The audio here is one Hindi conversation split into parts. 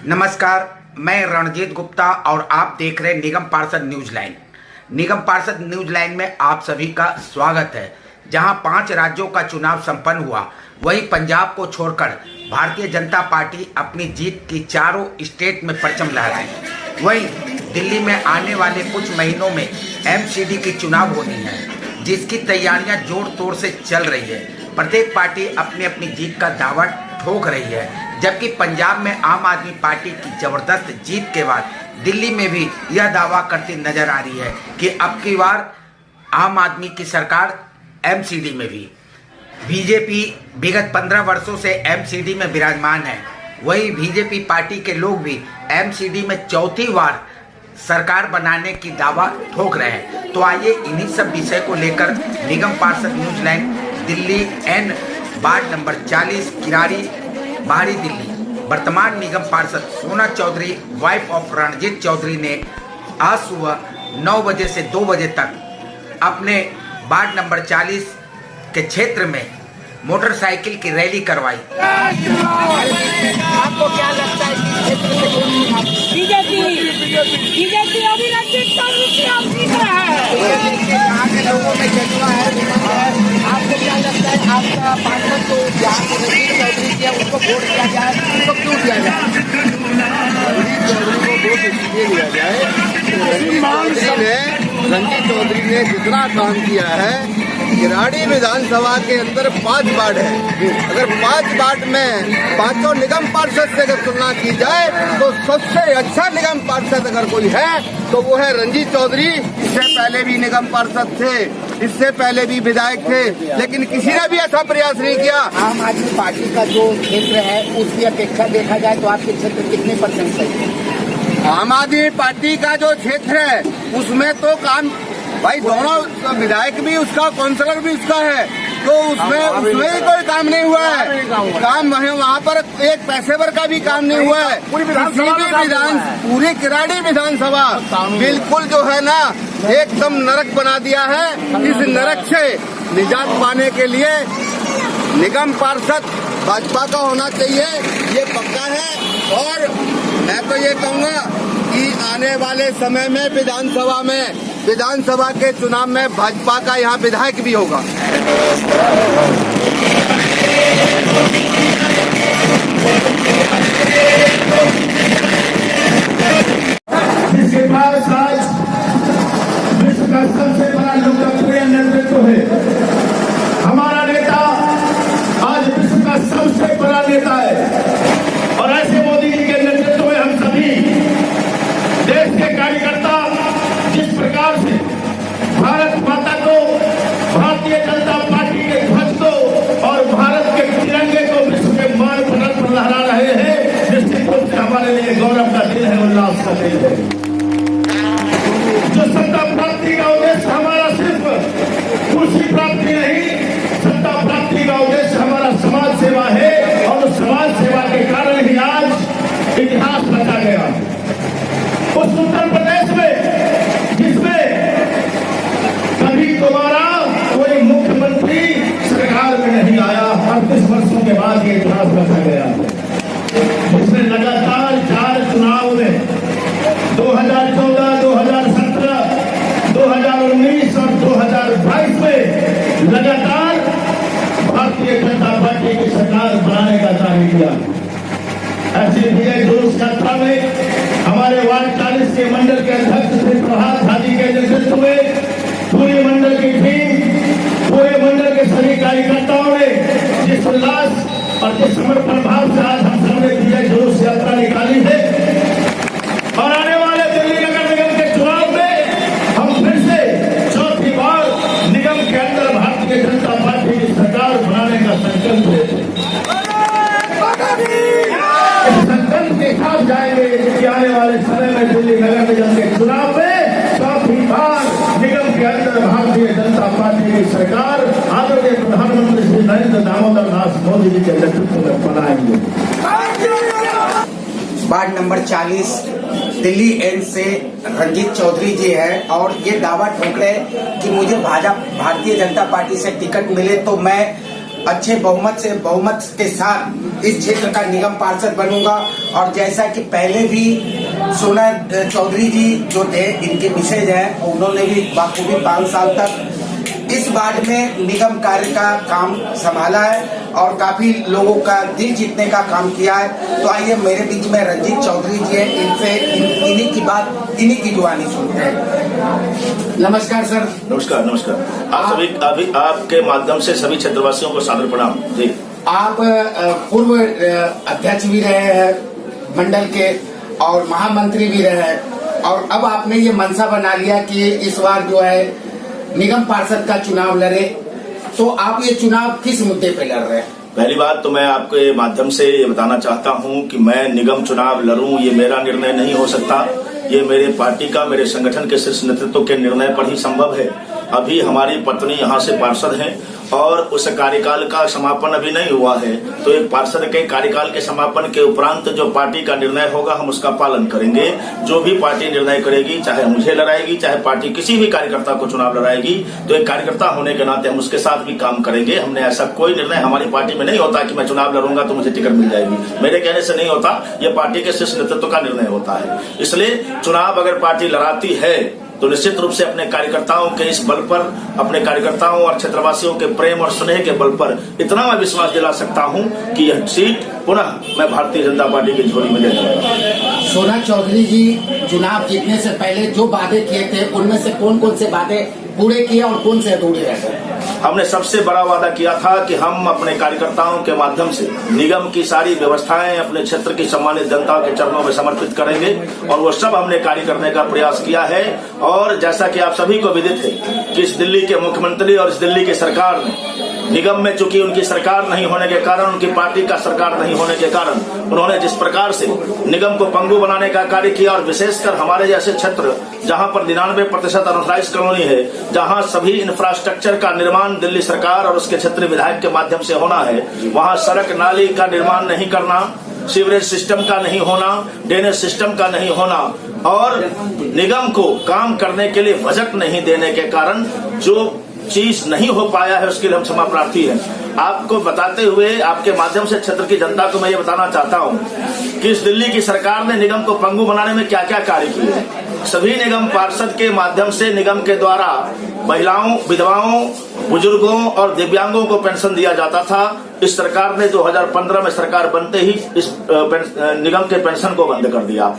नमस्कार, मैं रणजीत गुप्ता और आप देख रहे हैं निगम पार्षद न्यूज लाइन। निगम पार्षद न्यूज लाइन में आप सभी का स्वागत है। जहां 5 राज्यों का चुनाव संपन्न हुआ, वहीं पंजाब को छोड़कर भारतीय जनता पार्टी अपनी जीत की चारों स्टेट में परचम लहराए। वहीं दिल्ली में आने वाले कुछ महीनों में एमसीडी की चुनाव होनी है, जिसकी तैयारियां जोर तोड़ से चल रही है। प्रत्येक पार्टी अपनी अपनी जीत का दावा ठोक रही है, जबकि पंजाब में आम आदमी पार्टी की जबरदस्त जीत के बाद दिल्ली में भी यह दावा करती नजर आ रही है कि अब की बार आम आदमी की सरकार एमसीडी में भी। बीजेपी विगत 15 वर्षों से एमसीडी में विराजमान है। वही बीजेपी पार्टी के लोग भी एमसीडी में चौथी बार सरकार बनाने की दावा ठोक रहे हैं। तो आइए इन्हीं सब विषय को लेकर निगम पार्षद news line Delhi N ward number 40 Kirari बाहरी दिल्ली वर्तमान निगम पार्षद सोना चौधरी वाइफ ऑफ रणजीत चौधरी ने आज सुबह 9 बजे से 2 बजे तक अपने वार्ड नंबर 40 के क्षेत्र में मोटरसाइकिल की रैली करवाई। आपको क्या लगता है बीजेपी अभी रणजीत चौधरी की आप जीत रहा है? यहाँ के लोगों में जज्बा है। आपको क्या लगता है आपका पार्षद तो जहाँ पे रणजीत चौधरी किया उसको वोट दिया जाए, उसको क्यों दिया जाए? रणजीत चौधरी को वोट इसलिए दिया जाए, रणजीत चौधरी ने जितना काम किया है। किराड़ी विधानसभा के अंदर 5 वार्ड है। अगर 5 वार्ड में 5 निगम पार्षद से अगर तुलना की जाए तो सबसे अच्छा निगम पार्षद अगर कोई है तो वो है रणजीत चौधरी। इससे पहले भी निगम पार्षद थे, इससे पहले भी विधायक थे, लेकिन किसी ने भी ऐसा प्रयास नहीं किया। आम आदमी पार्टी का जो क्षेत्र है उसकी अपेक्षा देखा जाए तो आपके क्षेत्र कितने % सही है? आम आदमी पार्टी का जो क्षेत्र है उसमें तो काम भाई दोनों विधायक भी उसका, काउंसलर भी उसका है, तो उसमें ही कोई काम नहीं हुआ है। काम वहाँ पर एक पैसे भर का भी काम नहीं हुआ है। पूरी किराड़ी विधानसभा बिल्कुल जो है ना एकदम नरक बना दिया है। इस नरक से निजात पाने के लिए निगम पार्षद भाजपा का होना चाहिए, ये पक्का है। और मैं तो ये कहूँगा कि आने वाले समय में विधानसभा के चुनाव में भाजपा का यहाँ विधायक भी होगा। जिसके पास आज विश्व का सबसे बड़ा लोकप्रिय नेतृत्व है, हमारा नेता आज विश्व का सबसे बड़ा नेता है। और ऐसे मोदी जी के नेतृत्व में हम सभी देश के कार्यकर्ता जिस प्रकार से भारत माता को, भारतीय जनता पार्टी के ध्वज को और भारत के तिरंगे को विश्व के मान पटल पर लहरा रहे हैं, निश्चित रूप से हमारे लिए गौरव का दिन है, उल्लास का दिन है। जो सत्ता प्राप्ति का उद्देश्य हमारा सिर्फ कुर्सी प्राप्ति नहीं, सत्ता प्राप्ति का उद्देश्य हमारा समाज सेवा है। और उस समाज सेवा के कारण ही आज इतिहास रचा गया। उस उत्तर प्रदेश में जिसमें कभी दोबारा कोई मुख्यमंत्री सरकार में नहीं आया, 38 वर्षों के बाद ये इतिहास रचा गया, जिसमें लगातार 4 चुनाव में 2014, 2017, 2019 और 2022 में लगातार भारतीय जनता पार्टी की सरकार बनाने का कार्य किया। ऐसे विजय जुलूस यात्रा में हमारे वार्ड 40 के मंडल के अध्यक्ष श्री प्रभात झाजी के नेतृत्व में पूरे मंडल की टीम, पूरे मंडल के सभी कार्यकर्ताओं ने जिस उल्लास और जिस समर्पण भाव से आज हम सबने विजय जुलूस यात्रा निकाली है। और आने वाले दिल्ली नगर निगम के चुनाव में हम फिर से चौथी बार निगम के अंदर भारतीय जनता पार्टी की सरकार बनाने का संकल्प लेते हैं। संकल्प के साथ जाएंगे कि आने वाले समय में दिल्ली नगर निगम के चुनाव में चौथी बार निगम के अंदर भारतीय जनता पार्टी की सरकार आदरणीय प्रधानमंत्री श्री नरेंद्र दामोदर दास मोदी जी के नेतृत्व में बनाएंगे। वार्ड नंबर 40 दिल्ली एन से रणजीत चौधरी जी है और ये दावा ठोक रहे कि मुझे भारतीय जनता पार्टी से टिकट मिले तो मैं अच्छे बहुमत के साथ इस क्षेत्र का निगम पार्षद बनूंगा। और जैसा कि पहले भी सोना चौधरी जी जो थे, इनके मिसेज हैं, उन्होंने भी बाखूबी 5 साल तक इस वार्ड में निगम कार्य का काम संभाला है और काफी लोगों का दिल जीतने का काम किया है। तो आइए मेरे बीच में रंजीत चौधरी जी हैं, इनसे इन्हीं की जुबानी सुनते हैं। नमस्कार सर। नमस्कार नमस्कार। आप सभी अभी आपके माध्यम से सभी क्षेत्रवासियों को सादर प्रणाम जी। आप पूर्व अध्यक्ष भी रहे हैं मंडल के और महामंत्री भी रहे हैं, और अब आपने ये मनसा बना लिया कि इस बार जो है निगम पार्षद का चुनाव लड़े। तो आप ये चुनाव किस मुद्दे पे लड़ रहे हैं? पहली बात तो मैं आपके माध्यम से ये बताना चाहता हूं कि मैं निगम चुनाव लड़ूं ये मेरा निर्णय नहीं हो सकता। ये मेरे पार्टी का, मेरे संगठन के शीर्ष नेतृत्व के निर्णय पर ही संभव है। अभी हमारी पत्नी यहाँ से पार्षद हैं और उस कार्यकाल का समापन अभी नहीं हुआ है, तो एक पार्षद के कार्यकाल के समापन के उपरांत जो पार्टी का निर्णय होगा हम उसका पालन करेंगे। जो भी पार्टी निर्णय करेगी, चाहे मुझे लड़ाएगी, चाहे पार्टी किसी भी कार्यकर्ता को चुनाव लड़ाएगी, तो एक कार्यकर्ता होने के नाते हम उसके साथ भी काम करेंगे। हमने ऐसा कोई निर्णय हमारी पार्टी में नहीं होता कि मैं चुनाव लड़ूंगा तो मुझे टिकट मिल जाएगी, मेरे कहने से नहीं होता। ये पार्टी के शीर्ष नेतृत्व का निर्णय होता है। इसलिए चुनाव अगर पार्टी लड़ाती है तो निश्चित रूप से अपने कार्यकर्ताओं के इस बल पर, अपने कार्यकर्ताओं और क्षेत्रवासियों के प्रेम और स्नेह के बल पर इतना मैं विश्वास दिला सकता हूं कि यह सीट पुनः मैं भारतीय जनता पार्टी की झोली में दे दूंगा। सोना चौधरी जी चुनाव जीतने से पहले जो वादे किए थे, उनमें से कौन कौन से वादे पूरे किए और कौन से अधूरे रह गए? हमने सबसे बड़ा वादा किया था कि हम अपने कार्यकर्ताओं के माध्यम से निगम की सारी व्यवस्थाएं अपने क्षेत्र की सम्मानित जनता के चरणों में समर्पित करेंगे, और वो सब हमने कार्य करने का प्रयास किया है। और जैसा कि आप सभी को विदित है कि इस दिल्ली के मुख्यमंत्री और इस दिल्ली की सरकार ने निगम में, चूंकि उनकी सरकार नहीं होने के कारण, उनकी पार्टी का सरकार नहीं होने के कारण, उन्होंने जिस प्रकार से निगम को पंगु बनाने का कार्य किया, और विशेषकर हमारे जैसे क्षेत्र जहां पर 99% अनऑथराइज्ड कॉलोनी है, जहां सभी इंफ्रास्ट्रक्चर का निर्माण दिल्ली सरकार और उसके क्षेत्रीय विधायक के माध्यम से होना है, वहां सड़क नाली का निर्माण नहीं करना, सीवरेज सिस्टम का नहीं होना, ड्रेनेज सिस्टम का नहीं होना, और निगम को काम करने के लिए बजट नहीं देने के कारण जो चीज नहीं हो पाया है उसके लिए हम क्षमा प्रार्थी हैं। आपको बताते हुए, आपके माध्यम से क्षेत्र की जनता को मैं ये बताना चाहता हूं कि इस दिल्ली की सरकार ने निगम को पंगु बनाने में क्या क्या कार्य किए हैं। सभी निगम पार्षद के माध्यम से निगम के द्वारा महिलाओं, विधवाओं, बुजुर्गों और दिव्यांगों को पेंशन दिया जाता था। इस सरकार ने 2015 में सरकार बनते ही इस निगम के पेंशन को बंद कर दिया।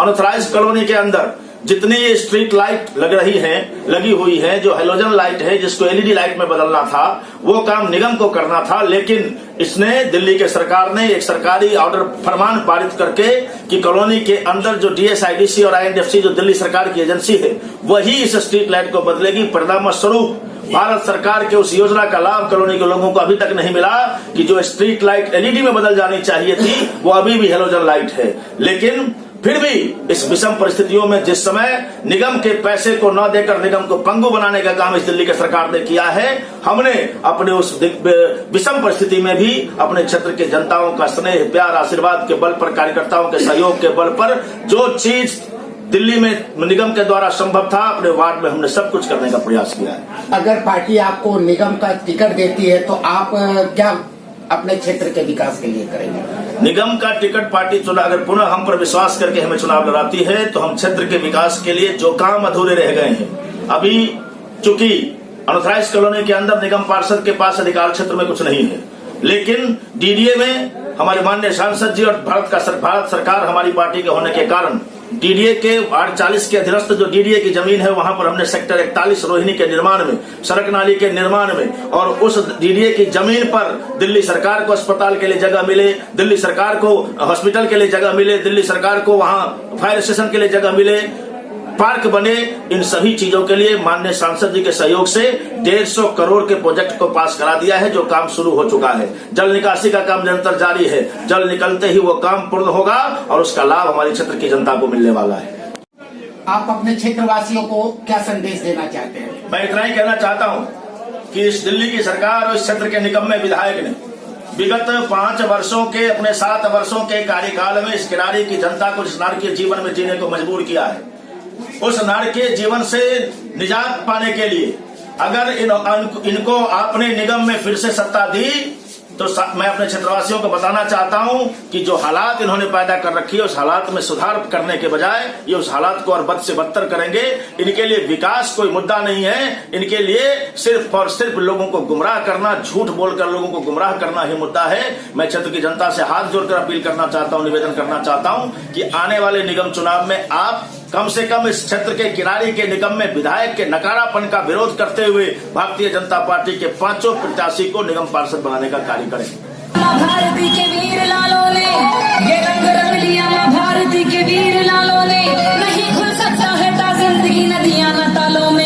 अनऑथराइज्ड कॉलोनी के अंदर जितनी स्ट्रीट लाइट लगी हुई है, जो हेलोजन लाइट है जिसको एलईडी लाइट में बदलना था, वो काम निगम को करना था। लेकिन इसने, दिल्ली के सरकार ने एक सरकारी ऑर्डर फरमान पारित करके कि कॉलोनी के अंदर जो डीएसआईडीसी और आईएनडीएफसी जो दिल्ली सरकार की एजेंसी है, वही इस स्ट्रीट लाइट को बदलेगी। परिणाम स्वरूप भारत सरकार के उस योजना का लाभ कॉलोनी के लोगों को अभी तक नहीं मिला कि जो स्ट्रीट लाइट एलईडी में बदल जानी चाहिए थी, वो अभी भी हेलोजन लाइट है। लेकिन फिर भी इस विषम परिस्थितियों में जिस समय निगम के पैसे को न देकर निगम को पंगु बनाने का काम इस दिल्ली की सरकार ने किया है, हमने अपने उस विषम परिस्थिति में भी अपने क्षेत्र के जनताओं का स्नेह, प्यार, आशीर्वाद के बल पर, कार्यकर्ताओं के सहयोग के बल पर जो चीज दिल्ली में निगम के द्वारा संभव था, अपने वार्ड में हमने सब कुछ करने का प्रयास किया है। अगर पार्टी आपको निगम का टिकट देती है तो आप क्या अपने क्षेत्र के विकास के लिए करेंगे? निगम का टिकट पार्टी चुनाव, अगर पुनः हम पर विश्वास करके हमें चुनाव लड़ाती है तो हम क्षेत्र के विकास के लिए जो काम अधूरे रह गए हैं, अभी चूंकि अनऑथराइज्ड कॉलोनी के अंदर निगम पार्षद के पास अधिकार क्षेत्र में कुछ नहीं है, लेकिन डीडीए में हमारे माननीय सांसद जी और भारत सरकार हमारी पार्टी के होने के कारण डीडीए के वार्ड 40 के अधीनस्थ जो डीडीए की जमीन है, वहां पर हमने सेक्टर 41 रोहिणी के निर्माण में, सड़क नाली के निर्माण में, और उस डीडीए की जमीन पर दिल्ली सरकार को अस्पताल के लिए जगह मिले, दिल्ली सरकार को हॉस्पिटल के लिए जगह मिले, दिल्ली सरकार को वहां फायर स्टेशन के लिए जगह मिले, पार्क बने, इन सभी चीजों के लिए माननीय सांसद जी के सहयोग से 150 करोड़ के प्रोजेक्ट को पास करा दिया है, जो काम शुरू हो चुका है। जल निकासी का काम निरंतर जारी है, जल निकलते ही वो काम पूर्ण होगा और उसका लाभ हमारे क्षेत्र की जनता को मिलने वाला है। आप अपने क्षेत्रवासियों को क्या संदेश देना चाहते हैं? मैं इतना ही कहना चाहता हूं कि इस दिल्ली की सरकार और इस क्षेत्र के निकम्मे विधायक ने विगत 5 वर्षों के, अपने 7 वर्षों के कार्यकाल में इस किरारी की जनता को इस नारकीय जीवन में जीने को मजबूर किया है। उस नारकीय जीवन से निजात पाने के लिए अगर इनको आपने निगम में फिर से सत्ता दी तो मैं अपने क्षेत्रवासियों को बताना चाहता हूं कि जो हालात इन्होंने पैदा कर रखी है उस हालात में सुधार करने के बजाय ये उस हालात को और बद से बदतर करेंगे। इनके लिए विकास कोई मुद्दा नहीं है, इनके लिए सिर्फ और सिर्फ लोगों को गुमराह करना, झूठ बोलकर लोगों को गुमराह करना ही मुद्दा है। मैं क्षेत्र की जनता से हाथ जोड़कर अपील करना चाहता हूं, निवेदन करना चाहता हूं कि आने वाले निगम चुनाव में आप कम से कम इस क्षेत्र के किरारी के निगम में विधायक के नकारापन का विरोध करते हुए भारतीय जनता पार्टी के 5 प्रत्याशी को निगम पार्षद बनाने का कार्य करें। भारती के वीर लालों ने ये रंग रंग लिया, भारती के वीर लालों ने नहीं खुल सकता है जिंदगी नदियां न तालों में।